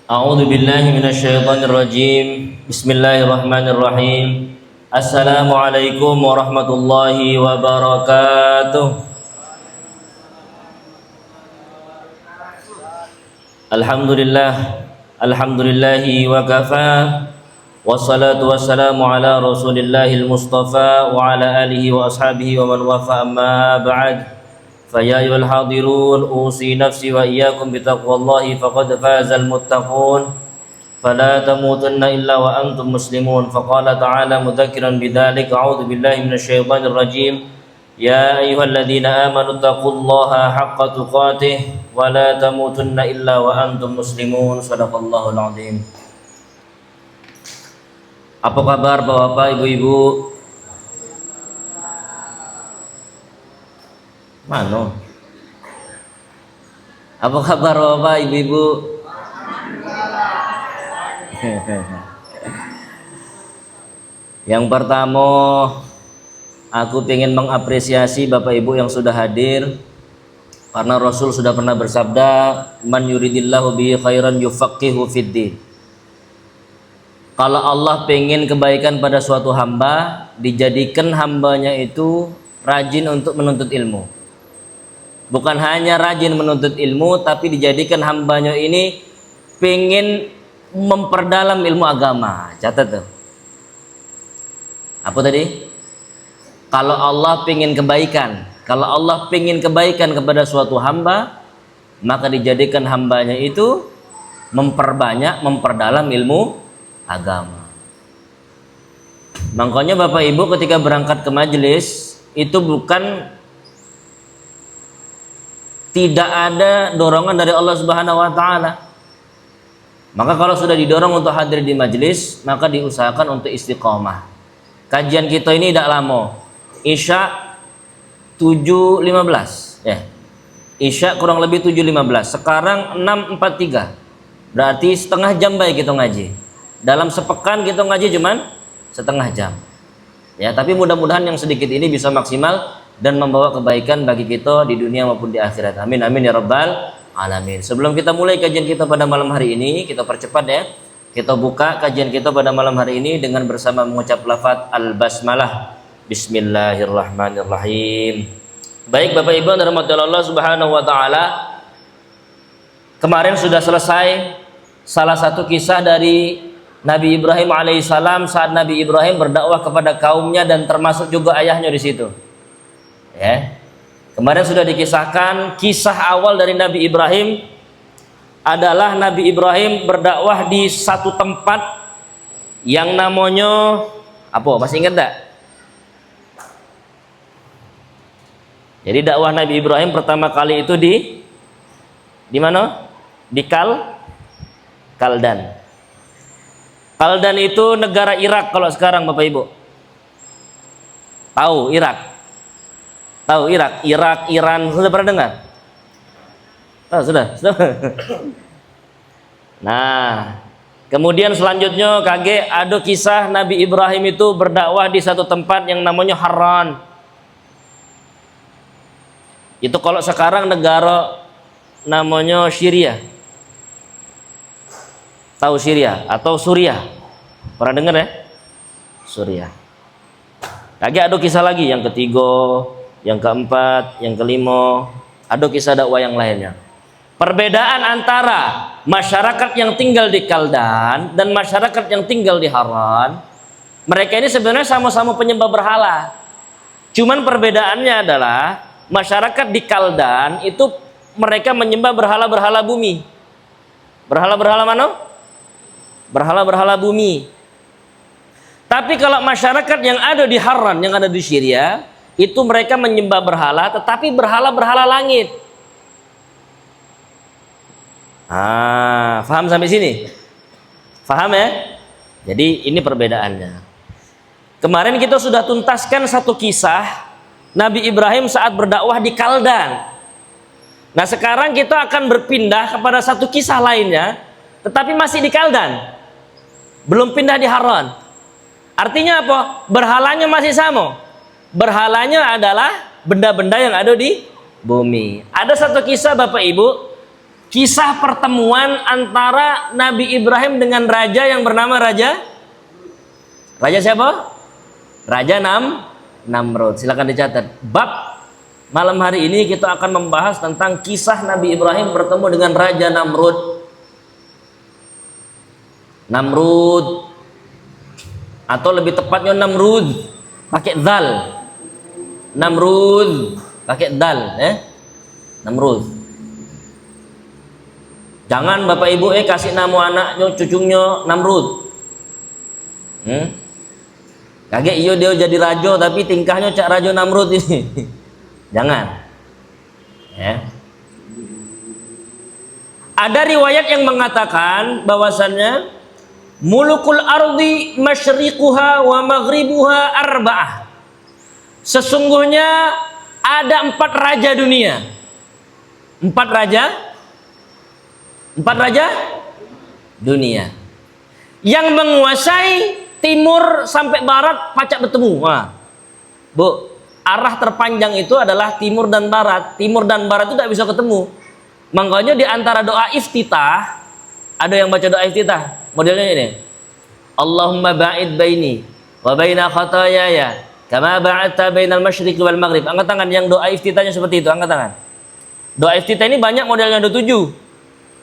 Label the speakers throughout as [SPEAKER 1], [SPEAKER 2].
[SPEAKER 1] A'udzu billahi minasyaitonir rajim. Bismillahirrahmanirrahim. Assalamualaikum warahmatullahi wabarakatuh. Alhamdulillahi wa kafa. Wassalatu wassalamu ala Rasulillahil Mustafa wa ala alihi wa ashabihi wa man wafa, amma ba'd. فيا أيها الحاضرون أوصي نفسي وإياكم بتقوى الله فقد فاز المتقون فلا تموتن إلا وأنتم مسلمون. فقال تعالى مذكرا بذلك: أعوذ بالله من الشيطان الرجيم يا أيها الذين آمنوا اتقوا الله حق تقاته ولا تموتن إلا وأنتم مسلمون. صدق الله العظيم. Apa kabar Bapak, Ibu-ibu? Mano? Apa kabar Bapak, Ibu-ibu? Yang pertama, aku ingin mengapresiasi Bapak Ibu yang sudah hadir, karena Rasul sudah pernah bersabda, man yuridillahu bihi khairan yufaqihu fiddin. Kalau Allah pengen kebaikan pada suatu hamba, dijadikan hambanya itu rajin untuk menuntut ilmu. Bukan hanya rajin menuntut ilmu, tapi dijadikan hambanya ini pengen memperdalam ilmu agama. Catat tuh. Apa tadi? Kalau Allah pengen kebaikan, kalau Allah pengen kebaikan kepada suatu hamba, maka dijadikan hambanya itu memperbanyak, memperdalam ilmu agama. Makanya Bapak Ibu ketika berangkat ke majelis itu bukan tidak ada dorongan dari Allah Subhanahu wa taala. Maka kalau sudah didorong untuk hadir di majelis, maka diusahakan untuk istiqomah. Kajian kita ini tidak lama. Isya 7.15 ya. Isya kurang lebih 7.15. Sekarang 6.43. Berarti setengah jam baik kita ngaji. Dalam sepekan kita ngaji cuman setengah jam. Ya, tapi mudah-mudahan yang sedikit ini bisa maksimal dan membawa kebaikan bagi kita di dunia maupun di akhirat. Amin amin ya rabbal alamin. Sebelum kita mulai kajian kita pada malam hari ini, kita percepat ya. Kita buka kajian kita pada malam hari ini dengan bersama mengucap lafaz al-basmalah. Bismillahirrahmanirrahim. Baik Bapak Ibu yang dirahmati Allah Subhanahu wa taala. Kemarin sudah selesai salah satu kisah dari Nabi Ibrahim alaihissalam saat Nabi Ibrahim berdakwah kepada kaumnya dan termasuk juga ayahnya di situ. Ya. Kemarin sudah dikisahkan kisah awal dari Nabi Ibrahim adalah Nabi Ibrahim berdakwah di satu tempat yang namanya apa? Masih ingat enggak? Jadi dakwah Nabi Ibrahim pertama kali itu di mana? Di Kaldan. Kaldan itu negara Irak kalau sekarang Bapak Ibu. Tahu Irak? Tahu Irak, Iran, sudah pernah dengar? Oh, sudah. Nah, kemudian selanjutnya ada kisah Nabi Ibrahim itu berdakwah di satu tempat yang namanya Haran. Itu kalau sekarang negara namanya Syria. Tahu Syria atau Suriah? Pernah dengar ya? Suriah. Ada kisah lagi yang ketiga, yang keempat, yang kelima, ada kisah dakwah yang lainnya. Perbedaan antara masyarakat yang tinggal di Kaldan dan masyarakat yang tinggal di Haran, mereka ini sebenarnya sama-sama penyembah berhala. Cuman perbedaannya adalah masyarakat di Kaldan itu mereka menyembah berhala-berhala bumi. Berhala-berhala mana? Berhala-berhala bumi. Tapi kalau masyarakat yang ada di Haran, yang ada di Syria, itu mereka menyembah berhala, tetapi berhala-berhala langit. Faham sampai sini? Faham ya? Jadi ini perbedaannya. Kemarin kita sudah tuntaskan satu kisah Nabi Ibrahim saat berdakwah di Kaldan. Nah sekarang kita akan berpindah kepada satu kisah lainnya, tetapi masih di Kaldan, belum pindah di Haran. Artinya apa? Berhalanya masih sama. Berhalanya adalah benda-benda yang ada di bumi. Ada satu kisah Bapak Ibu, kisah pertemuan antara Nabi Ibrahim dengan raja yang bernama Raja siapa? Raja Namrud. Silakan dicatat. Bab malam hari ini kita akan membahas tentang kisah Nabi Ibrahim bertemu dengan Raja Namrud atau lebih tepatnya Namrud pakai dal. Namrud pakai dal, Namrud. Jangan bapak ibu kasih nama anaknya cucunya Namrud. Kaget iyo dia jadi raja tapi tingkahnya cak raja Namrud ini. Jangan. Ada riwayat yang mengatakan bahwasannya mulukul ardi masyriquha wa maghribuha arba'ah. Sesungguhnya ada 4 raja dunia. 4 raja dunia yang menguasai timur sampai barat pacak bertemu. Wah, Bu, arah terpanjang itu adalah timur dan barat. Timur dan barat itu tidak bisa ketemu. Makanya di antara doa iftitah, ada yang baca doa iftitah modelnya ini. Allahumma ba'id baini wa baina khataayaya kama ba'adta bainal masyriqi wal maghrib. Angkat tangan yang doa iftitahnya seperti itu, angkat tangan. Doa iftitah ini banyak modelnya, ada 7.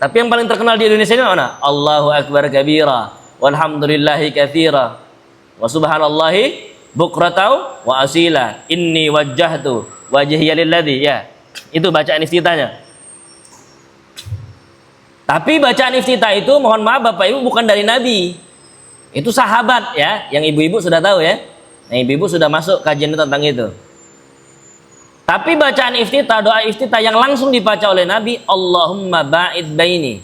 [SPEAKER 1] Tapi yang paling terkenal di Indonesia ini mana? Allahu akbar kabira walhamdulillahi katsira wa subhanallahi bukratan wa asila inni wajjahtu wajhiya lilladzi, ya. Itu bacaan iftitahnya. Tapi bacaan iftitah itu mohon maaf Bapak Ibu bukan dari Nabi. Itu sahabat, ya. Yang ibu-ibu sudah tahu, ya. Yang ibu-ibu sudah masuk kajian tentang itu. Tapi bacaan iftitah, doa iftitah yang langsung dibaca oleh Nabi, Allahumma ba'id baini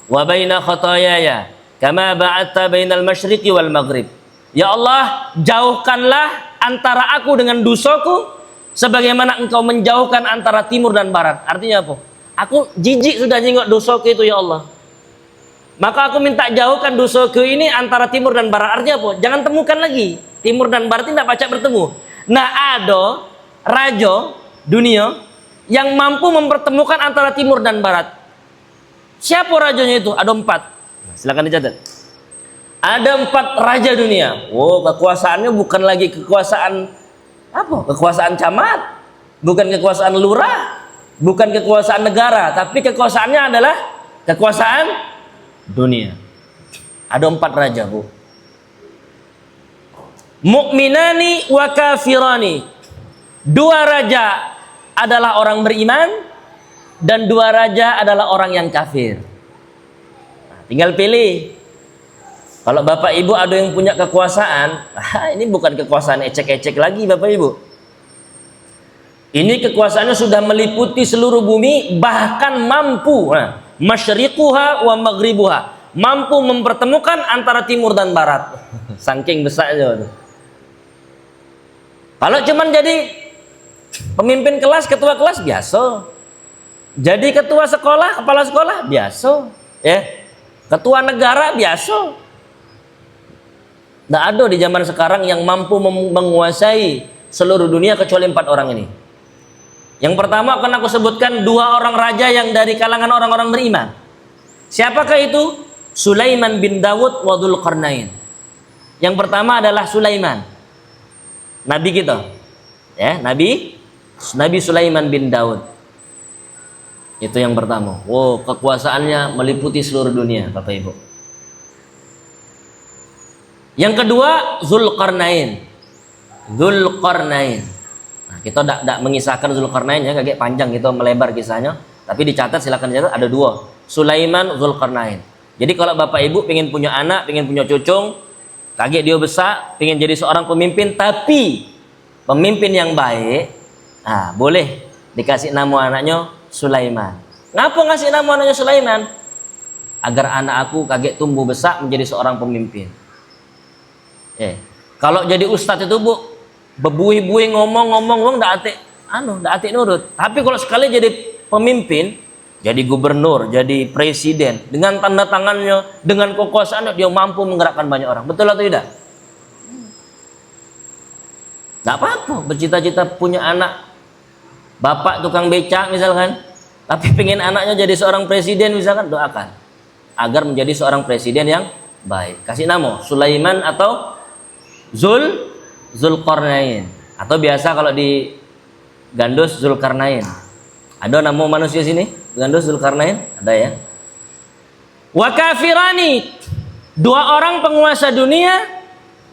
[SPEAKER 1] wa baina khataayaya kama ba'adta bainal masyriqi wal maghrib. Ya Allah, jauhkanlah antara aku dengan dosaku sebagaimana engkau menjauhkan antara timur dan barat. Artinya apa? Aku jijik sudah nengok dosaku itu, ya Allah. Maka aku minta jauhkan dosaku ini antara timur dan barat. Artinya apa? Jangan temukan lagi. Timur dan barat tidak pacak bertemu. Nah, ada raja dunia yang mampu mempertemukan antara timur dan barat. Siapa rajanya itu? Ada 4. Silakan dicatat. Ada 4 raja dunia. Oh, kekuasaannya bukan lagi kekuasaan apa? Kekuasaan camat, bukan kekuasaan lurah, bukan kekuasaan negara, tapi kekuasaannya adalah kekuasaan dunia. Ada 4 raja, Bu. Mukminani wa kafirani. 2 raja adalah orang beriman dan 2 raja adalah orang yang kafir. Nah, tinggal pilih. Kalau Bapak Ibu ada yang punya kekuasaan, ini bukan kekuasaan ecek-ecek lagi Bapak Ibu. Ini kekuasaannya sudah meliputi seluruh bumi, bahkan mampu masyriquha wa maghribuha, mampu mempertemukan antara timur dan barat. Saking besarnya. Kalau cuman jadi pemimpin kelas, ketua kelas biasa. Jadi ketua sekolah, kepala sekolah biasa, ya. Ketua negara biasa. Tidak ada di zaman sekarang yang mampu menguasai seluruh dunia kecuali 4 orang ini. Yang pertama akan aku sebutkan 2 orang raja yang dari kalangan orang-orang beriman. Siapakah itu? Sulaiman bin Dawud wa Dzulqarnain. Yang pertama adalah Sulaiman, nabi kita, ya, Nabi Sulaiman bin Daud. Itu yang pertama. Wow, kekuasaannya meliputi seluruh dunia, Bapak Ibu. Yang kedua, Dzulqarnain. Nah, kita tidak mengisahkan Dzulqarnain, ya, agak panjang gitu, melebar kisahnya. Tapi dicatat, silakan dicatat, ada 2. Sulaiman, Dzulqarnain. Jadi kalau Bapak Ibu pengen punya anak, pengen punya cucung, kaget dia besar, pengen jadi seorang pemimpin, tapi pemimpin yang baik, boleh dikasih nama anaknya Sulaiman. Ngapa ngasih nama anaknya Sulaiman? Agar anak aku kaget tumbuh besar menjadi seorang pemimpin. Kalau jadi ustadz itu, Bu, bebuih-buih ngomong ndak atik nurut. Tapi kalau sekali jadi pemimpin, jadi gubernur, jadi presiden, dengan tanda tangannya, dengan kekuasaannya, dia mampu menggerakkan banyak orang. Betul atau tidak? Tidak apa-apa bercita-cita punya anak bapak tukang becak misalkan, Tapi pengen anaknya jadi seorang presiden misalkan, doakan agar menjadi seorang presiden yang baik. Kasih nama Sulaiman atau Zulkarnain, atau biasa kalau di Gandus Zulkarnain. Ada nama manusia sini Gandus Zulkarnain? Ada ya. Wa kafirani, dua orang penguasa dunia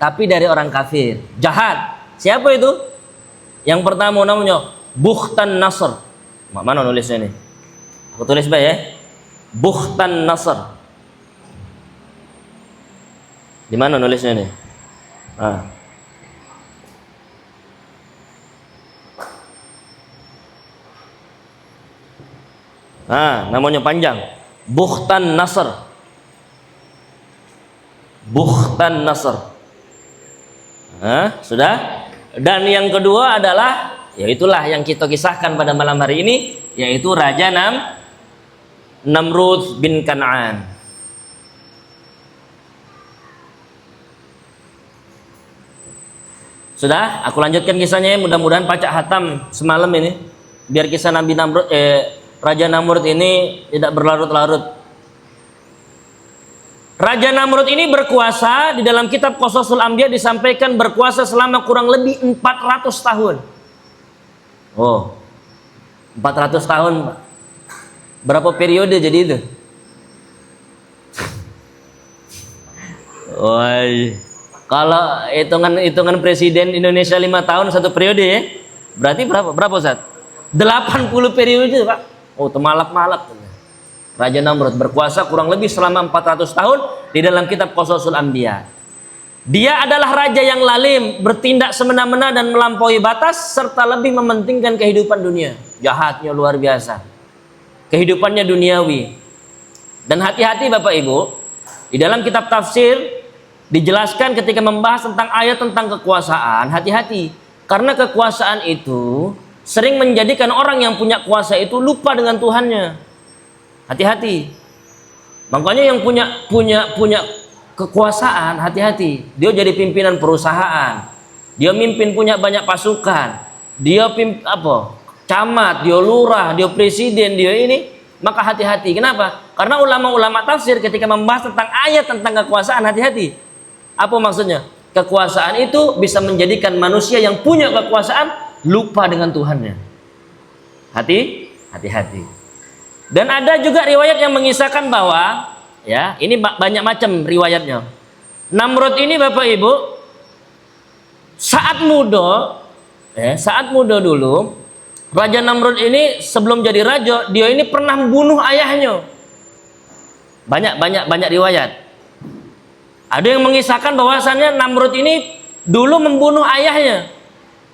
[SPEAKER 1] tapi dari orang kafir, jahat. Siapa itu? Yang pertama namanya Bukhtan Nasr. Mana nulisnya nih? Aku tulis baik ya. Bukhtan Nasr. Di mana nulisnya nih? Namanya panjang. Bukhtan Nasr. Bukhtan Nasr. Sudah. Dan yang kedua adalah, yaitulah yang kita kisahkan pada malam hari ini, yaitu Raja Namrud bin Kan'an. Sudah, aku lanjutkan kisahnya. Mudah-mudahan pacak hatam semalam ini, biar kisah Nabi Namrud, Raja Namrud ini tidak berlarut-larut. Raja Namrud ini berkuasa, di dalam kitab Qasasul Anbiya disampaikan berkuasa selama kurang lebih 400 tahun. 400 tahun. Berapa periode jadi itu? Kalau hitungan presiden Indonesia 5 tahun 1 periode ya, berarti berapa Ustaz? 80 periode Pak. Temalap-malap. Raja Namrud berkuasa kurang lebih selama 400 tahun di dalam kitab Qasasul Anbiya. Dia adalah raja yang lalim, bertindak semena-mena dan melampaui batas, serta lebih mementingkan kehidupan dunia. Jahatnya luar biasa. Kehidupannya duniawi. Dan hati-hati Bapak Ibu, di dalam kitab tafsir dijelaskan ketika membahas tentang ayat tentang kekuasaan, hati-hati. Karena kekuasaan itu sering menjadikan orang yang punya kuasa itu lupa dengan Tuhannya. Hati-hati. Makanya yang punya kekuasaan, hati-hati. Dia jadi pimpinan perusahaan. Dia mimpin punya banyak pasukan. Dia camat, dia lurah, dia presiden, dia ini. Maka hati-hati. Kenapa? Karena ulama-ulama tafsir ketika membahas tentang ayat tentang kekuasaan, hati-hati. Apa maksudnya? Kekuasaan itu bisa menjadikan manusia yang punya kekuasaan lupa dengan Tuhannya. Hati-hati. Dan ada juga riwayat yang mengisahkan bahwa, ya, ini banyak macam riwayatnya. Namrud ini Bapak Ibu, saat muda dulu, Raja Namrud ini sebelum jadi raja, dia ini pernah membunuh ayahnya. Banyak riwayat. Ada yang mengisahkan bahwasannya Namrud ini dulu membunuh ayahnya.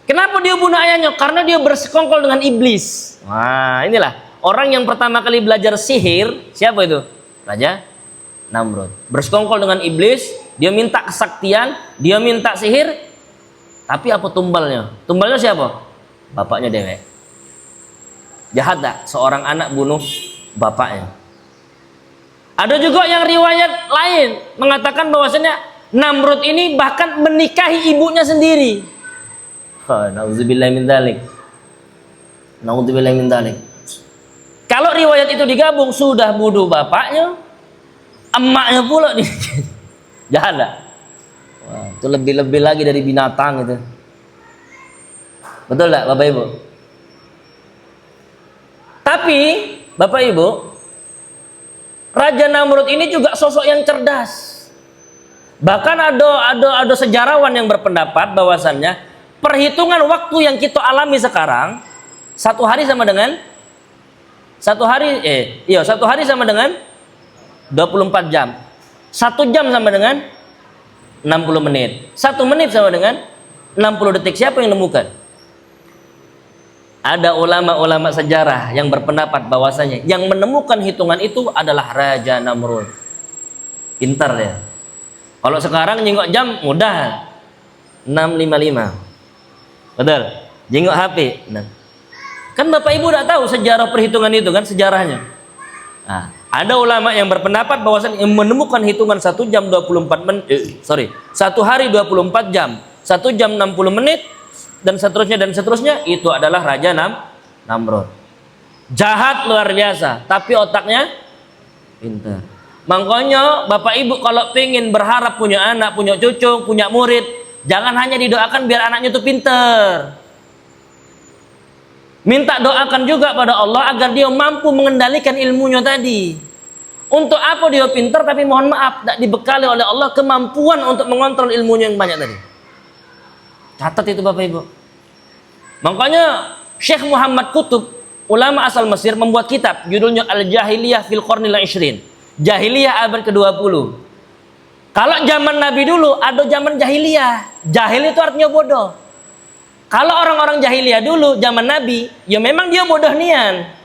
[SPEAKER 1] Kenapa dia bunuh ayahnya? Karena dia bersekongkol dengan iblis. Inilah orang yang pertama kali belajar sihir. Siapa itu? Raja Namrud. Bersekongkol dengan iblis, dia minta kesaktian, dia minta sihir. Tapi apa tumbalnya? Tumbalnya siapa? Bapaknya dewek. Jahat tak seorang anak bunuh bapaknya? Ada juga yang riwayat lain mengatakan bahwasanya Namrud ini bahkan menikahi ibunya sendiri. Nauzubillahi min dzalik. Nauzubillahi min dzalik. Kalau riwayat itu digabung, sudah bunuh bapaknya, emaknya pula nih. Jahat tak? Itu lebih-lebih lagi dari binatang itu. Betul tak Bapak Ibu? Tapi Bapak Ibu, Raja Namrud ini juga sosok yang cerdas. Bahkan ada sejarawan yang berpendapat bahwasannya perhitungan waktu yang kita alami sekarang, satu hari sama dengan 24 jam. 1 jam sama dengan 60 menit. 1 menit sama dengan 60 detik. Siapa yang nemukan? Ada ulama-ulama sejarah yang berpendapat bahwasanya yang menemukan hitungan itu adalah Raja Namrud. Pintar ya. Kalau sekarang jengok jam mudah. 6.55. Betul. Jengok HP. Kan Bapak Ibu udah tahu sejarah perhitungan itu kan, sejarahnya. Ada ulama yang berpendapat bahwasanya yang menemukan hitungan 1 jam 24 menit, 1 hari 24 jam, 1 jam 60 menit dan seterusnya itu adalah Raja Namrud. jahat luar biasa, tapi otaknya pintar. Makanya Bapak Ibu kalau pengen berharap punya anak, punya cucu, punya murid, jangan hanya didoakan biar anaknya itu pintar. Minta doakan juga pada Allah agar dia mampu mengendalikan ilmunya tadi. Untuk apa dia pintar tapi mohon maaf tidak dibekali oleh Allah kemampuan untuk mengontrol ilmunya yang banyak tadi. Catat itu Bapak Ibu. Makanya Syekh Muhammad Qutb, ulama asal Mesir, membuat kitab judulnya Al-Jahiliyah fil Qarnil Ishrin. Jahiliyah abad ke-20. Kalau zaman Nabi dulu ada zaman jahiliyah. Jahil itu artinya bodoh. Kalau orang-orang jahiliyah dulu zaman Nabi, ya memang dia bodoh nian.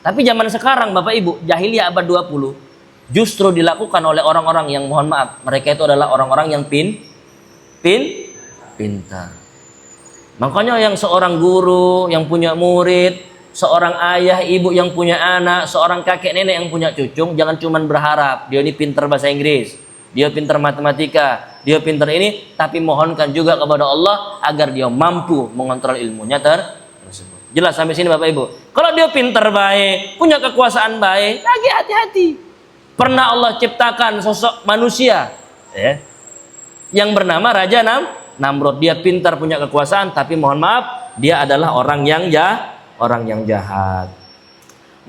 [SPEAKER 1] Tapi zaman sekarang Bapak Ibu, jahiliyah abad 20 justru dilakukan oleh orang-orang yang mohon maaf, mereka itu adalah orang-orang yang pintar. Makanya yang seorang guru yang punya murid, seorang ayah, ibu yang punya anak, seorang kakek nenek yang punya cucu, jangan cuma berharap dia ini pintar bahasa Inggris, dia pintar matematika, dia pintar ini, tapi mohonkan juga kepada Allah agar dia mampu mengontrol ilmunya tersebut. Jelas sampai sini Bapak Ibu? Kalau dia pintar baik, punya kekuasaan baik, lagi hati-hati. Pernah Allah ciptakan sosok manusia yang bernama Raja Namrud. Dia pintar, punya kekuasaan, tapi mohon maaf, dia adalah orang yang jahat.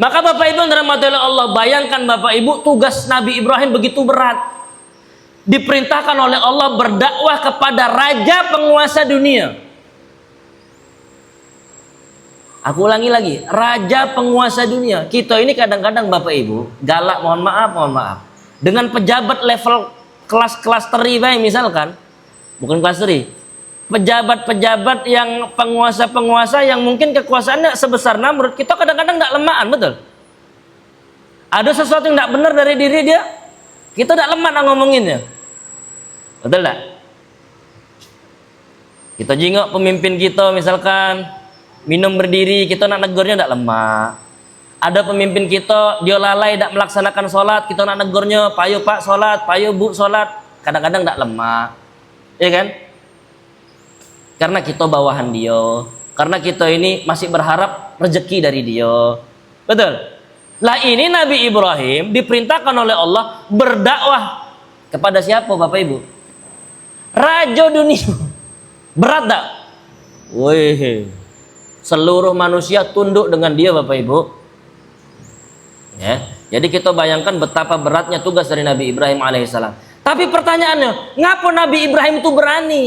[SPEAKER 1] Maka Bapak Ibu yang dirahmati oleh Allah, bayangkan Bapak Ibu, tugas Nabi Ibrahim begitu berat. Diperintahkan oleh Allah berdakwah kepada raja penguasa dunia. Aku ulangi lagi, raja penguasa dunia. Kita ini kadang-kadang Bapak Ibu galak, mohon maaf. Dengan pejabat level kelas teri misalkan, bukan kelas teri, pejabat-pejabat yang penguasa-penguasa yang mungkin kekuasaannya sebesar Namrud, kita kadang-kadang tidak lemahan, betul? Ada sesuatu yang tidak benar dari diri dia, kita tidak lemah ngomonginnya, betul tidak? Kita jenguk pemimpin kita misalkan minum berdiri, kita nak negurnya tidak lemah. Ada pemimpin kita dia lalai tidak melaksanakan sholat, kita nak negurnya, payo pak sholat, payo bu sholat, kadang-kadang tidak lemah, ya kan? Karena kita bawahan dia, karena kita ini masih berharap rezeki dari dia, betul? Lah ini Nabi Ibrahim diperintahkan oleh Allah berdakwah kepada siapa Bapak Ibu? Raja dunia. Berat tak? Wih, seluruh manusia tunduk dengan dia Bapak Ibu. Ya, jadi kita bayangkan betapa beratnya tugas dari Nabi Ibrahim alaihissalam. Tapi pertanyaannya, ngapa Nabi Ibrahim itu berani?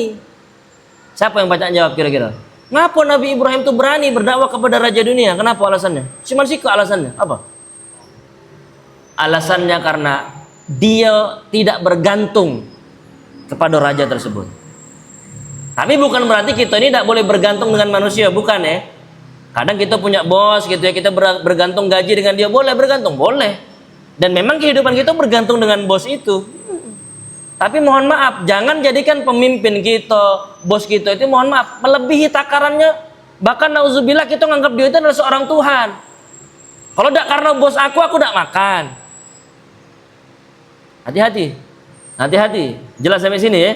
[SPEAKER 1] Siapa yang baca jawab kira-kira? Ngapa Nabi Ibrahim itu berani berdakwah kepada raja dunia? Kenapa alasannya? Cuman sih ke alasannya apa? Alasannya karena dia tidak bergantung kepada raja tersebut. Tapi bukan berarti kita ini tidak boleh bergantung dengan manusia, bukan ya? Kadang kita punya bos gitu ya, kita bergantung gaji dengan dia, boleh bergantung, boleh. Dan memang kehidupan kita bergantung dengan bos itu. Tapi mohon maaf, jangan jadikan pemimpin kita, bos kita itu mohon maaf melebihi takarannya. Bahkan nauzubillah kita menganggap dia itu adalah seorang Tuhan. Kalau tidak karena bos aku tidak makan. Hati-hati. Jelas sampai sini ya.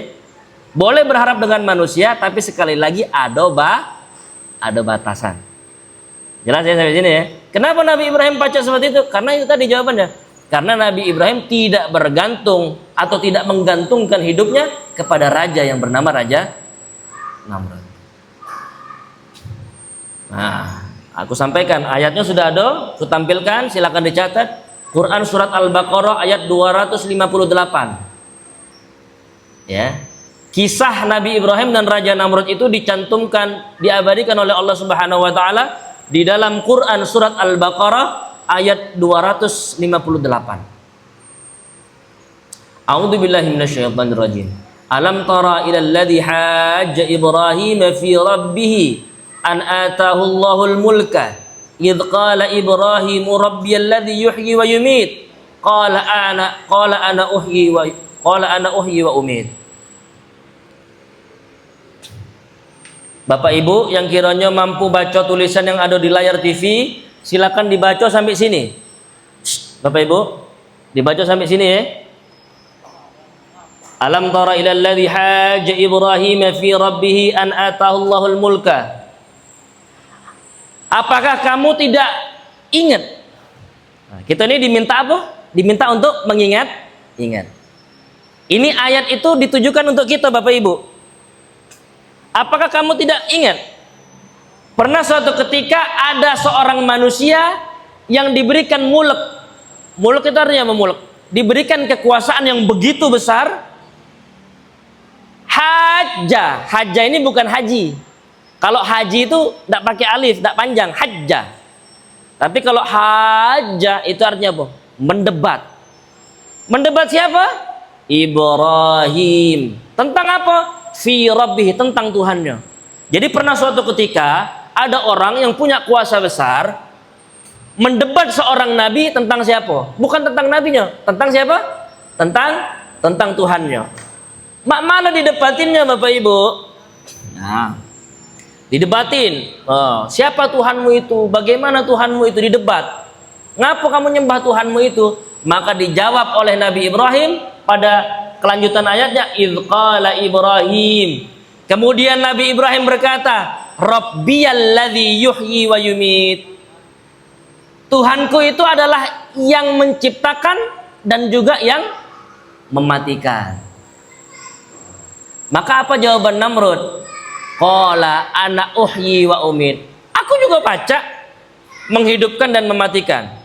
[SPEAKER 1] Boleh berharap dengan manusia, tapi sekali lagi ada batasan. Jelas ya sampai sini ya. Kenapa Nabi Ibrahim baca seperti itu? Karena itu tadi jawabannya. Karena Nabi Ibrahim tidak bergantung atau tidak menggantungkan hidupnya kepada raja yang bernama Raja Namrud. Nah, aku sampaikan ayatnya sudah ada, aku tampilkan, silakan dicatat. Quran surat Al-Baqarah ayat 258. Ya. Kisah Nabi Ibrahim dan Raja Namrud itu dicantumkan, diabadikan oleh Allah Subhanahu wa taala di dalam Quran surat Al-Baqarah ayat 258. A'udzu billahi minasyaitonir rajim. Alam tara ilal ladzi hajja Ibrahim fi rabbih an ataahu Allahul mulka idh qala Ibrahim rabbiyal ladzi yuhyi wa yumiit qala ana uhyi wa umiit. Bapak Ibu yang kiranya mampu baca tulisan yang ada di layar TV, silakan dibaca sampai sini. Bapak Ibu, dibaca sampai sini ya. Alam tara ilal ladzi hajja Ibrahim fi rabbih an ataahu Allahul mulka. Apakah kamu tidak ingat. Nah, kita ini diminta apa? Diminta untuk ingat. Ini ayat itu ditujukan untuk kita Bapak Ibu. Apakah kamu tidak ingat? Pernah suatu ketika ada seorang manusia yang diberikan mulk. Mulk itu artinya apa mulk? Diberikan kekuasaan yang begitu besar. Hajja ini bukan haji. Kalau haji itu tidak pakai alif, tidak panjang, hajja. Tapi kalau hajja itu artinya apa? Mendebat. Mendebat siapa? Ibrahim. Tentang apa? Fi rabbih, tentang Tuhannya. Jadi pernah suatu ketika ada orang yang punya kuasa besar mendebat seorang nabi tentang siapa? Bukan tentang nabinya, tentang siapa? Tentang Tuhannya. Mana didebatinnya Bapak Ibu? Nah, didebatin. Siapa Tuhanmu itu? Bagaimana Tuhanmu itu? Didebat. Ngapa kamu nyembah Tuhanmu itu? Maka dijawab oleh Nabi Ibrahim pada kelanjutan ayatnya, idz qala Ibrahim. Kemudian Nabi Ibrahim berkata, Rabbiyalladzi yuhyi wa yumit. Tuhanku itu adalah yang menciptakan dan juga yang mematikan. Maka apa jawaban Namrud? Qala ana uhyi wa umit. Aku juga baca menghidupkan dan mematikan.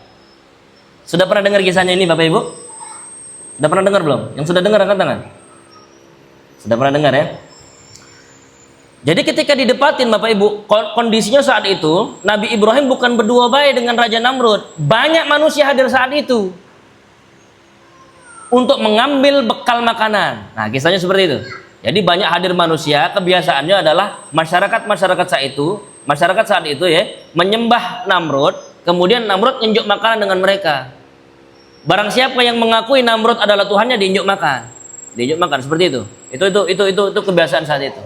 [SPEAKER 1] Sudah pernah dengar kisahnya ini Bapak Ibu? Sudah pernah dengar belum? Yang sudah dengar angkat tangan. Sudah pernah dengar ya? Jadi ketika didebatin Bapak Ibu, kondisinya saat itu Nabi Ibrahim bukan berdua baik dengan Raja Namrud. Banyak manusia hadir saat itu untuk mengambil bekal makanan. Nah, kisahnya seperti itu. Jadi banyak hadir manusia, kebiasaannya adalah masyarakat saat itu ya, menyembah Namrud, kemudian Namrud nginjuk makanan dengan mereka. Barang siapa yang mengakui Namrud adalah Tuhannya, diinjuk makan. Diinjuk makan seperti itu. Itu kebiasaan saat itu.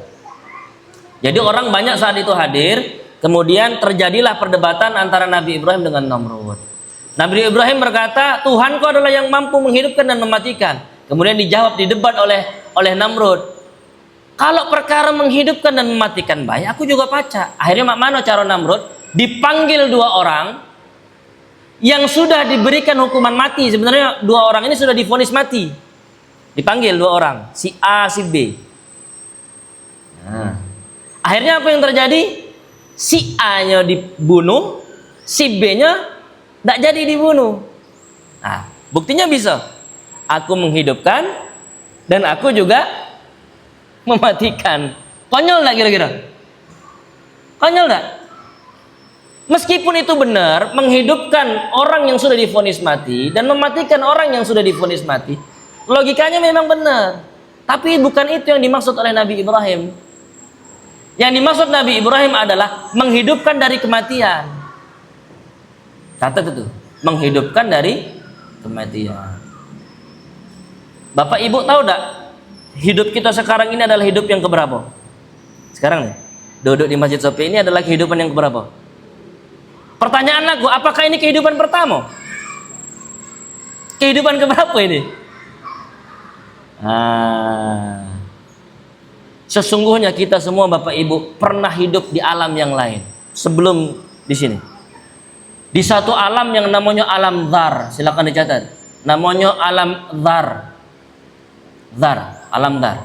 [SPEAKER 1] Jadi orang banyak saat itu hadir, kemudian terjadilah perdebatan antara Nabi Ibrahim dengan Namrud. Nabi Ibrahim berkata, Tuhanku adalah yang mampu menghidupkan dan mematikan. Kemudian dijawab, didebat oleh Namrud. Kalau perkara menghidupkan dan mematikan baik, aku juga baca. Akhirnya mana cara Namrud? Dipanggil dua orang yang sudah diberikan hukuman mati. Sebenarnya dua orang ini sudah divonis mati. Dipanggil dua orang, si A, si B. Nah, akhirnya apa yang terjadi? Si A-nya dibunuh, si B-nya tidak jadi dibunuh. Nah, buktinya bisa. Aku menghidupkan dan aku juga mematikan. Konyol enggak kira-kira? Konyol enggak? Meskipun itu benar, menghidupkan orang yang sudah divonis mati dan mematikan orang yang sudah divonis mati, logikanya memang benar. Tapi bukan itu yang dimaksud oleh Nabi Ibrahim. Yang dimaksud Nabi Ibrahim adalah menghidupkan dari kematian. Kata itu, menghidupkan dari kematian. Bapak Ibu tahu enggak? Hidup kita sekarang ini adalah hidup yang keberapa? Sekarang nih, duduk di Masjid Sofi ini adalah kehidupan yang keberapa? Pertanyaan aku, apakah ini kehidupan pertama? Kehidupan keberapa ini? Sesungguhnya kita semua Bapak Ibu pernah hidup di alam yang lain sebelum di sini. Di satu alam yang namanya alam dzar, silakan dicatat. Namanya alam dzar. Alam dzar.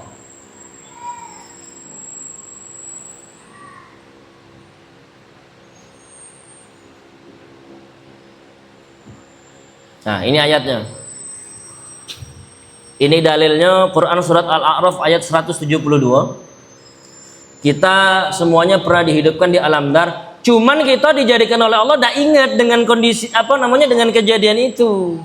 [SPEAKER 1] Nah, ini ayatnya. Ini dalilnya Quran surat Al-A'raf ayat 172. Kita semuanya pernah dihidupkan di alam dar. Cuman kita dijadikan oleh Allah tidak ingat dengan kondisi dengan kejadian itu.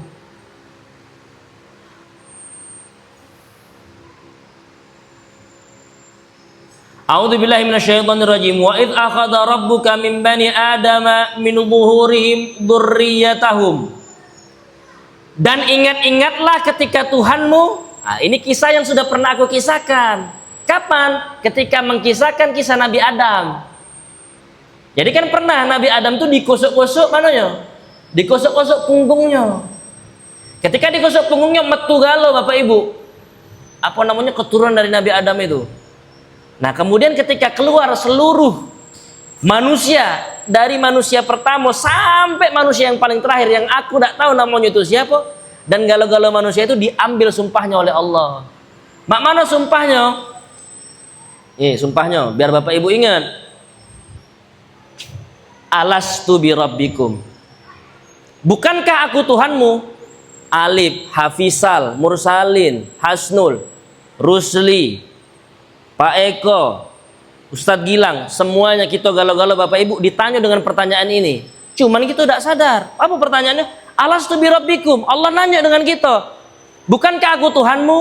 [SPEAKER 1] A'udzubillahi minasyaitonirrajim. Wa idz akhadha rabbuka min bani adama min zuhurihim dzurriyyatahum. Dan ingat-ingatlah ketika Tuhanmu. Nah, ini kisah yang sudah pernah aku kisahkan. Kapan? Ketika mengkisahkan kisah Nabi Adam. Jadi kan pernah Nabi Adam tuh dikosok-kosok mananya? Dikosok-kosok punggungnya. Ketika dikosok punggungnya metu galau Bapak Ibu. Keturunan dari Nabi Adam itu. Nah, kemudian ketika keluar seluruh Manusia, dari manusia pertama sampai manusia yang paling terakhir yang aku tidak tahu namanya itu siapa, dan galau-galau manusia itu diambil sumpahnya oleh Allah. Mak mana sumpahnya? Sumpahnya biar Bapak Ibu ingat. Alastu bi rabbikum. Bukankah aku Tuhanmu? Alif, Hafizal, Mursalin, Hasnul, Rusli, Pak Eko, Ustadz Gilang, semuanya kita galau-galau Bapak Ibu ditanya dengan pertanyaan ini. Cuman kita tidak sadar. Apa pertanyaannya? Alastu bi rabbikum. Allah nanya dengan kita. Bukankah aku Tuhanmu?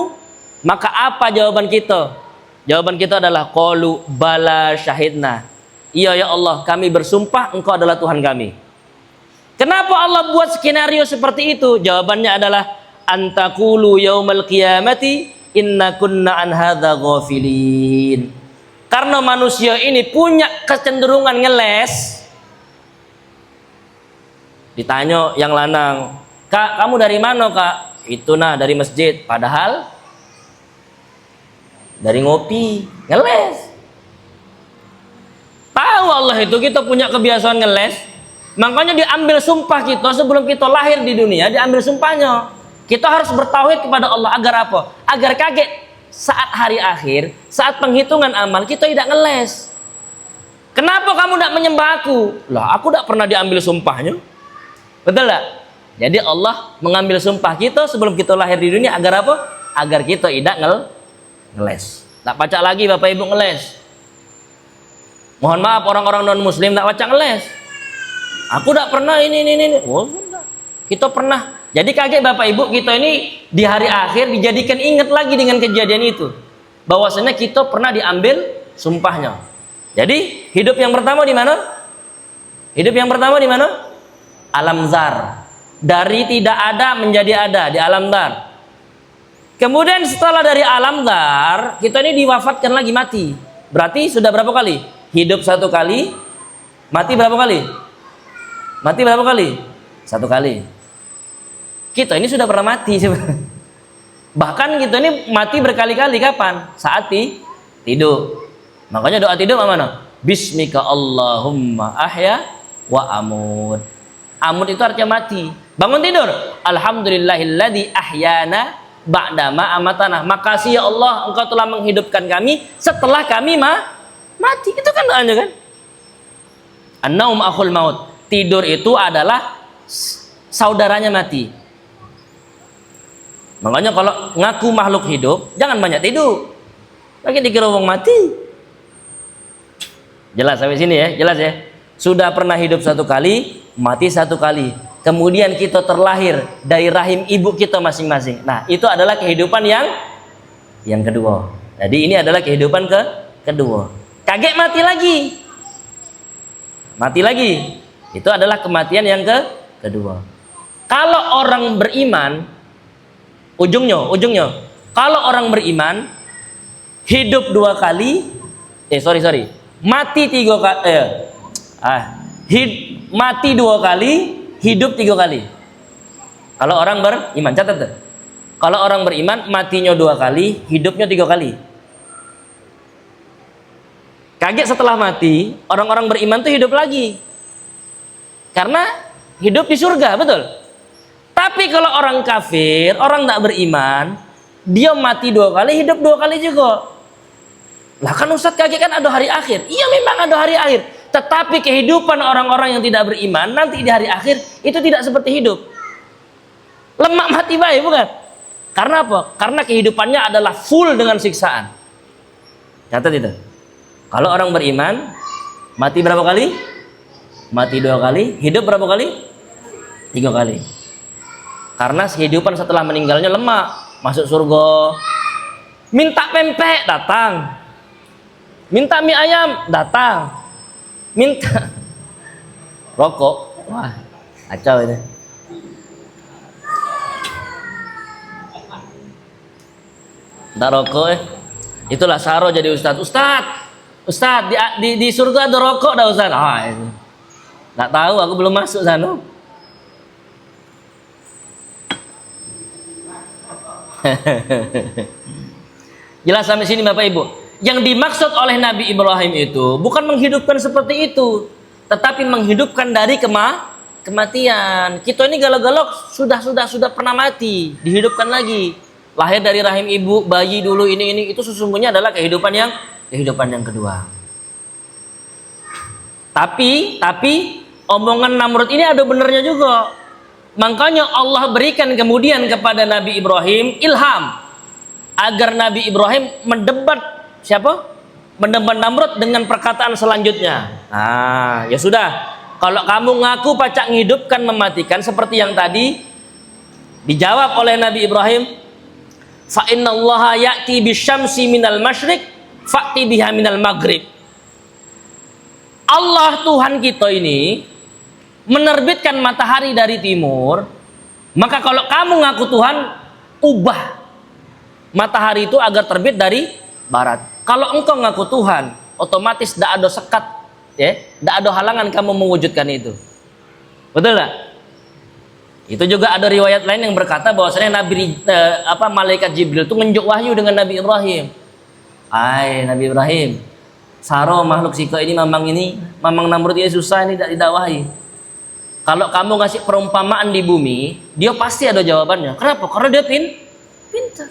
[SPEAKER 1] Maka apa jawaban kita? Jawaban kita adalah qalu bala syahidna. Iya ya Allah, kami bersumpah Engkau adalah Tuhan kami. Kenapa Allah buat skenario seperti itu? Jawabannya adalah antakulu yaumal qiyamati inna kunna an hadza ghafilin. Karena manusia ini punya kecenderungan ngeles. Ditanya yang lanang, "Kak, kamu dari mana, Kak?" "Itu nah dari masjid." Padahal dari ngopi, ngeles. Tahu Allah itu kita punya kebiasaan ngeles. Makanya diambil sumpah kita sebelum kita lahir di dunia, diambil sumpahnya. Kita harus bertauhid kepada Allah agar apa? Agar kaget saat hari akhir, saat penghitungan amal kita tidak ngeles. Kenapa kamu tidak menyembah aku? Lah, aku tidak pernah diambil sumpahnya. Betul tak? Jadi Allah mengambil sumpah kita sebelum kita lahir di dunia agar apa? Agar kita tidak ngeles. Tak pacak lagi Bapak Ibu ngeles. Mohon maaf orang-orang non muslim tak pacak ngeles. Aku tidak pernah ini. Oh, sudah. Kita pernah. Jadi kaget Bapak Ibu, kita ini di hari akhir dijadikan ingat lagi dengan kejadian itu. Bahwasanya kita pernah diambil sumpahnya. Jadi hidup yang pertama di mana? Hidup yang pertama di mana? Alam zar. Dari tidak ada menjadi ada di alam zar. Kemudian setelah dari alam zar, kita ini diwafatkan lagi, mati. Berarti sudah berapa kali? Hidup satu kali, mati berapa kali? Mati berapa kali? Satu kali. Kita ini sudah pernah mati sebenarnya. Bahkan kita ini mati berkali-kali. Kapan? Saat tidur. Makanya doa tidur mana? Bismika Allahumma ahya wa amut. Amut itu artinya mati. Bangun tidur. Alhamdulillahilladzi ahyana ba'dama amatana. Makasih ya Allah, Engkau telah menghidupkan kami setelah kami mati. Itu kan doanya kan? An-naum akhul maut. Tidur itu adalah saudaranya mati. Makanya kalau ngaku makhluk hidup, jangan banyak tidur. Lagi dikira orang mati. Jelas sampai sini ya? Jelas ya? Sudah pernah hidup satu kali, mati satu kali. Kemudian kita terlahir dari rahim ibu kita masing-masing. Nah, itu adalah kehidupan yang kedua. Jadi ini adalah kehidupan kedua. Kaget mati lagi. Mati lagi. Itu adalah kematian yang kedua. Kalau orang beriman, ujungnya, kalau orang beriman hidup dua kali, mati tiga kali, mati dua kali, hidup tiga kali. Kalau orang beriman, catat tuh. Kalau orang beriman matinya dua kali, hidupnya tiga kali. Kaget setelah mati, orang-orang beriman tuh hidup lagi. Karena hidup di surga, betul. Tapi kalau orang kafir, orang tak beriman, dia mati dua kali, hidup dua kali juga. Lah kan Ustadz kaget kan ada hari akhir. Iya memang ada hari akhir. Tetapi kehidupan orang-orang yang tidak beriman nanti di hari akhir itu tidak seperti hidup. Lemak mati baik, bukan? Karena apa? Karena kehidupannya adalah full dengan siksaan. Catat itu. Kalau orang beriman mati berapa kali? Mati dua kali, hidup berapa kali? Tiga kali. Karena kehidupan setelah meninggalnya lemak, masuk surga. Minta pempek, datang. Minta mie ayam, datang. Minta rokok, wah, kacau ini. Minta rokok, itulah Saro jadi ustadz. Ustadz, di surga ada rokok dah ustadz. Ini. Tak tahu, aku belum masuk sana. Jelas sampai sini Bapak Ibu. Yang dimaksud oleh Nabi Ibrahim itu bukan menghidupkan seperti itu, tetapi menghidupkan dari kematian. Kita ini galau-galau sudah pernah mati, dihidupkan lagi. Lahir dari rahim ibu, bayi dulu ini itu sesungguhnya adalah kehidupan yang kedua. Tapi omongan Namrud ini ada benernya juga. Makanya Allah berikan kemudian kepada Nabi Ibrahim ilham agar Nabi Ibrahim mendebat Namrud dengan perkataan selanjutnya. Nah, ya sudah. Kalau kamu ngaku pacak menghidupkan mematikan seperti yang tadi dijawab oleh Nabi Ibrahim, fa innallaha ya'ti bisyamsi minal masyriq fa'ti biha minal maghrib. Allah Tuhan kita ini menerbitkan matahari dari timur, maka kalau kamu ngaku Tuhan, ubah matahari itu agar terbit dari barat. Kalau engkau ngaku Tuhan, otomatis tidak ada sekat, ya, tidak ada halangan kamu mewujudkan itu. Betul tak? Itu juga ada riwayat lain yang berkata bahwasanya malaikat Jibril itu ngenjuk wahyu dengan Nabi Ibrahim. Nabi Ibrahim, saro makhluk siko ini mamang Namrud ini susah ini tidak wahyu. Kalau kamu ngasih perumpamaan di bumi, dia pasti ada jawabannya. Kenapa? Karena dia pintar,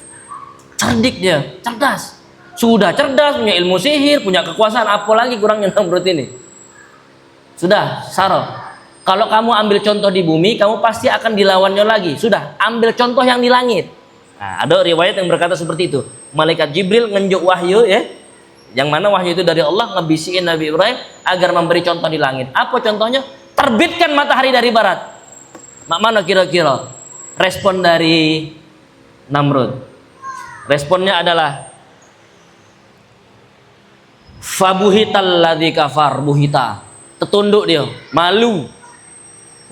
[SPEAKER 1] cerdik, dia cerdas. Sudah cerdas, punya ilmu sihir, punya kekuasaan, apalagi kurangnya Namrud ini. Sudah, saro. Kalau kamu ambil contoh di bumi, kamu pasti akan dilawannya lagi. Sudah, ambil contoh yang di langit. Nah, ada riwayat yang berkata seperti itu. Malaikat Jibril ngenjuk wahyu, ya, yang mana wahyu itu dari Allah, ngebisikin Nabi Ibrahim agar memberi contoh di langit. Apa contohnya? Terbitkan matahari dari barat. Mana kira-kira respon dari Namrud? Responnya adalah fabuhital ladzi kafar, buhita. Tertunduk dia, malu.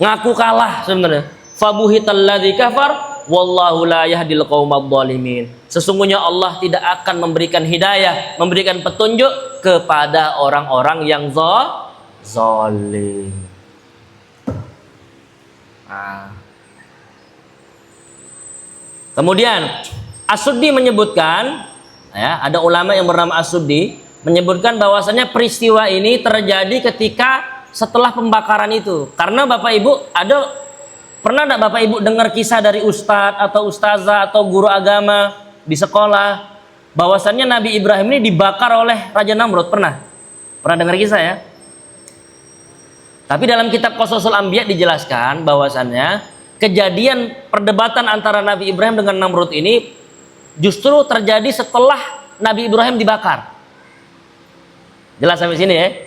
[SPEAKER 1] Ngaku kalah sebenarnya. Fabuhital ladzi kafar wallahu la yahdil qaumadh dhalimin. Sesungguhnya Allah tidak akan memberikan hidayah, memberikan petunjuk kepada orang-orang yang zalim. Nah. Kemudian As-Suddi menyebutkan, ya, ada ulama yang bernama As-Suddi menyebutkan bahwasannya peristiwa ini terjadi ketika setelah pembakaran itu. Karena Bapak Ibu pernah enggak Bapak Ibu dengar kisah dari ustadz atau ustazah atau guru agama di sekolah bahwasannya Nabi Ibrahim ini dibakar oleh Raja Namrud? Pernah dengar kisah, ya? Tapi dalam kitab Qasasul Anbiya dijelaskan bahwasannya kejadian perdebatan antara Nabi Ibrahim dengan Namrud ini justru terjadi setelah Nabi Ibrahim dibakar. Jelas sampai sini, ya?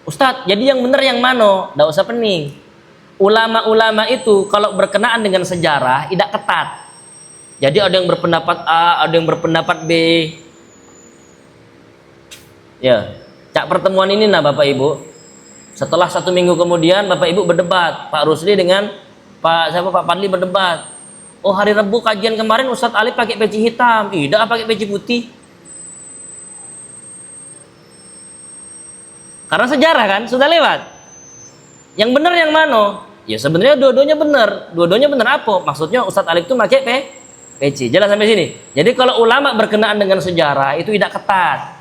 [SPEAKER 1] Ustadz, jadi yang benar yang mana? Tidak usah pening. Ulama-ulama itu kalau berkenaan dengan sejarah tidak ketat. Jadi ada yang berpendapat A, ada yang berpendapat B. Ya, cak pertemuan ini Bapak Ibu. Setelah 1 minggu kemudian Bapak Ibu berdebat, Pak Rusli dengan Pak Fadli berdebat. Oh, hari Rabu kajian kemarin Ustadz Ali pakai peci hitam, tidak pakai peci putih. Karena sejarah kan sudah lewat. Yang benar yang mana? Ya sebenarnya dua-duanya benar. Dua-duanya benar apa? Maksudnya Ustadz Ali itu pakai peci. Jelas sampai sini. Jadi kalau ulama berkenaan dengan sejarah itu tidak ketat.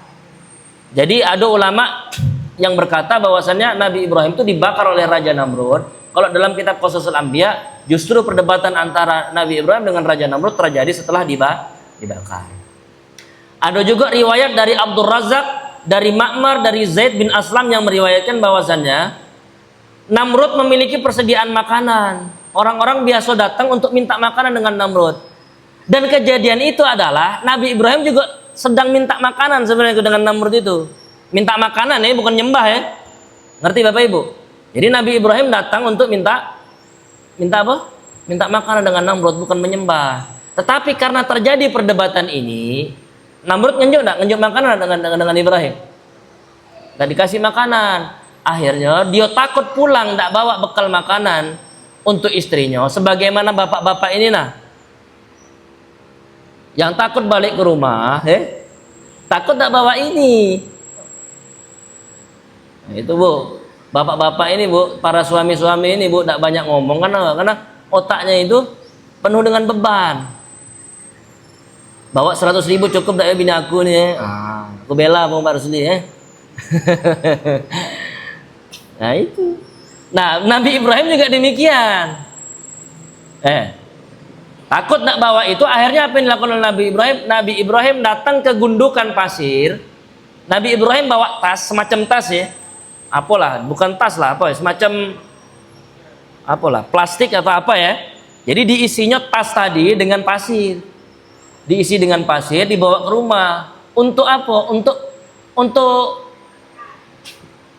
[SPEAKER 1] Jadi ada ulama yang berkata bahwasannya Nabi Ibrahim itu dibakar oleh Raja Namrud. Kalau dalam kitab Qasasul Anbiya justru perdebatan antara Nabi Ibrahim dengan Raja Namrud terjadi setelah dibakar. Ada juga riwayat dari Abdul Razak, dari Ma'mar, dari Zaid bin Aslam yang meriwayatkan bahwasannya Namrud memiliki persediaan makanan. Orang-orang biasa datang untuk minta makanan dengan Namrud. Dan kejadian itu adalah Nabi Ibrahim juga sedang minta makanan sebenarnya dengan Namrud itu. Minta makanan, ya, bukan nyembah, ya. Ngerti Bapak Ibu? Jadi Nabi Ibrahim datang untuk minta apa? Minta makanan dengan Namrud, bukan menyembah. Tetapi karena terjadi perdebatan ini, Namrud ngenjuk makanan dengan Ibrahim. Gak dikasih makanan. Akhirnya dia takut pulang, tidak bawa bekal makanan untuk istrinya. Sebagaimana bapak-bapak ini yang takut balik ke rumah, takut tidak bawa ini. Nah, itu Bu, bapak-bapak ini Bu, para suami-suami ini Bu, tidak banyak ngomong karena otaknya itu penuh dengan beban. Bawa 100.000 cukup tak ya bini aku nih. Aku bela Pak Rusli ya. Nah itu. Nah Nabi Ibrahim juga demikian. Takut nak bawa itu, akhirnya apa yang dilakukan oleh Nabi Ibrahim? Nabi Ibrahim datang ke gundukan pasir. Nabi Ibrahim bawa tas, semacam tas ya. Apalah, bukan tas lah, apa ya, semacam apalah, plastik atau apa ya. Jadi diisinya tas tadi dengan pasir. Diisi dengan pasir, dibawa ke rumah. Untuk apa? Untuk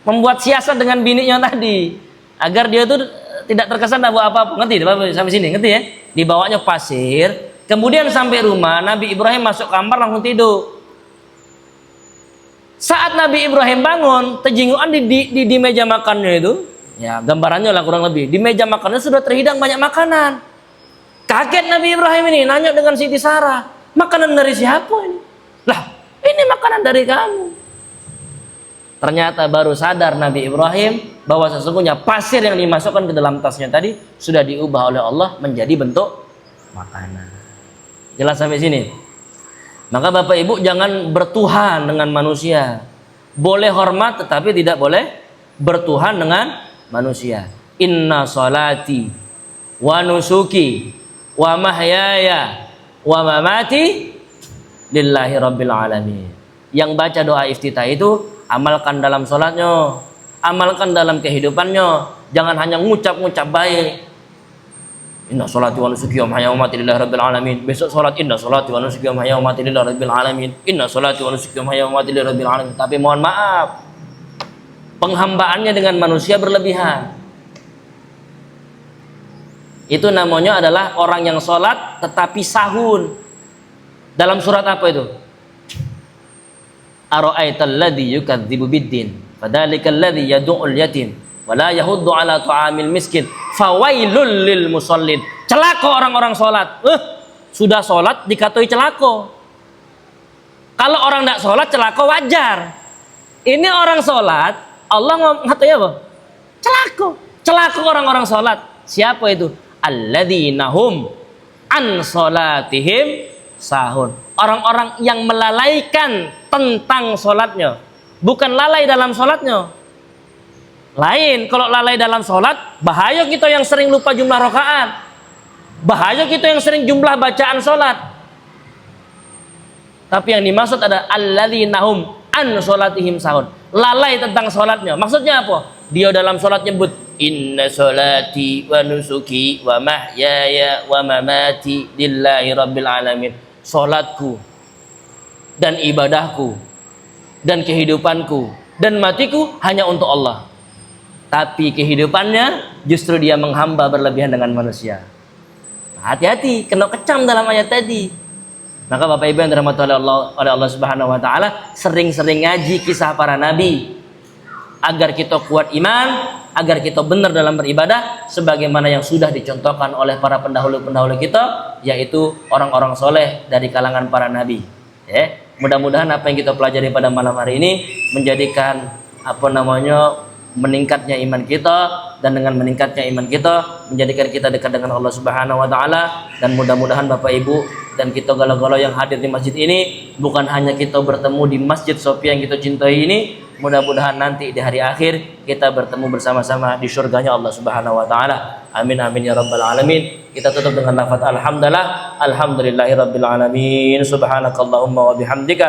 [SPEAKER 1] membuat siasat dengan bininya tadi, agar dia tuh tidak terkesan bawa apa-apa. Ngerti sampai sini, ngerti ya? Dibawanya pasir, kemudian sampai rumah Nabi Ibrahim masuk kamar langsung tidur. Saat Nabi Ibrahim bangun, terjingukan di meja makannya itu, ya gambarannya lah kurang lebih. Di meja makannya sudah terhidang banyak makanan. Kaget Nabi Ibrahim ini, nanya dengan Siti Sarah, makanan dari siapa ini? Lah, ini makanan dari kamu. Ternyata baru sadar Nabi Ibrahim bahwa sesungguhnya pasir yang dimasukkan ke dalam tasnya tadi sudah diubah oleh Allah menjadi bentuk makanan. Jelas sampai sini? Maka Bapak Ibu jangan bertuhan dengan manusia. Boleh hormat tetapi tidak boleh bertuhan dengan manusia. Inna salati wa nusuki wa mahyaya wa mamati lillahi rabbil alamin. Yang baca doa iftitah itu amalkan dalam sholatnya, amalkan dalam kehidupannya. Jangan hanya ngucap-ngucap baik. Inna sholati wa nusuki wa mahyaya wa mamati lillahi rabbil alamin. Besok sholat inna sholati wa nusuki wa mahyaya wa mamati lillahi rabbil alamin. Inna sholati wa nusuki wa mahyaya wa mamati lillahi rabbil alamin. Tapi mohon maaf, penghambaannya dengan manusia berlebihan. Itu namanya adalah orang yang sholat tetapi sahun. Dalam surat apa itu? Ara'aital ladzi yukadzibu biddin fadzalikal ladzi yad'ul yatim wa la yahuddu ala ta'amil miskin fawailul lil musallin. Celaka orang-orang salat. Sudah salat dikatoi celaka. Kalau orang tidak salat celaka wajar. Ini orang salat, Allah ngatai apa? Celaka. Celaka orang-orang salat. Siapa itu? Alladzina hum an salatihim sahun. Orang-orang yang melalaikan tentang sholatnya, bukan lalai dalam sholatnya. Lain, kalau lalai dalam sholat, bahaya kita yang sering lupa jumlah rakaat, bahaya kita yang sering jumlah bacaan sholat. Tapi yang dimaksud ada alladzina hum an sholatihim sahun, lalai tentang sholatnya. Maksudnya apa? Dia dalam sholat nyebut inna sholati wa nusuki wa mahyaya wa mamati lillahi rabbil alamin. Sholatku dan ibadahku dan kehidupanku dan matiku hanya untuk Allah. Tapi kehidupannya justru dia menghamba berlebihan dengan manusia. Hati-hati, kena kecam dalam ayat tadi. Maka Bapak Ibu yang dirahmati oleh Allah Subhanahu wa taala, sering-sering ngaji kisah para nabi agar kita kuat iman, agar kita benar dalam beribadah sebagaimana yang sudah dicontohkan oleh para pendahulu-pendahulu kita, yaitu orang-orang soleh dari kalangan para nabi. Mudah-mudahan apa yang kita pelajari pada malam hari ini menjadikan meningkatnya iman kita, dan dengan meningkatnya iman kita menjadikan kita dekat dengan Allah Subhanahu wa taala. Dan mudah-mudahan Bapak Ibu dan kita galau-galau yang hadir di masjid ini bukan hanya kita bertemu di Masjid Sophia yang kita cintai ini, mudah-mudahan nanti di hari akhir kita bertemu bersama-sama di surganya Allah Subhanahu wa taala. Amin amin ya rabbal alamin. Kita tutup dengan lafaz alhamdulillah, alhamdulillahirabbil alamin. Subhanakallahumma wa bihamdika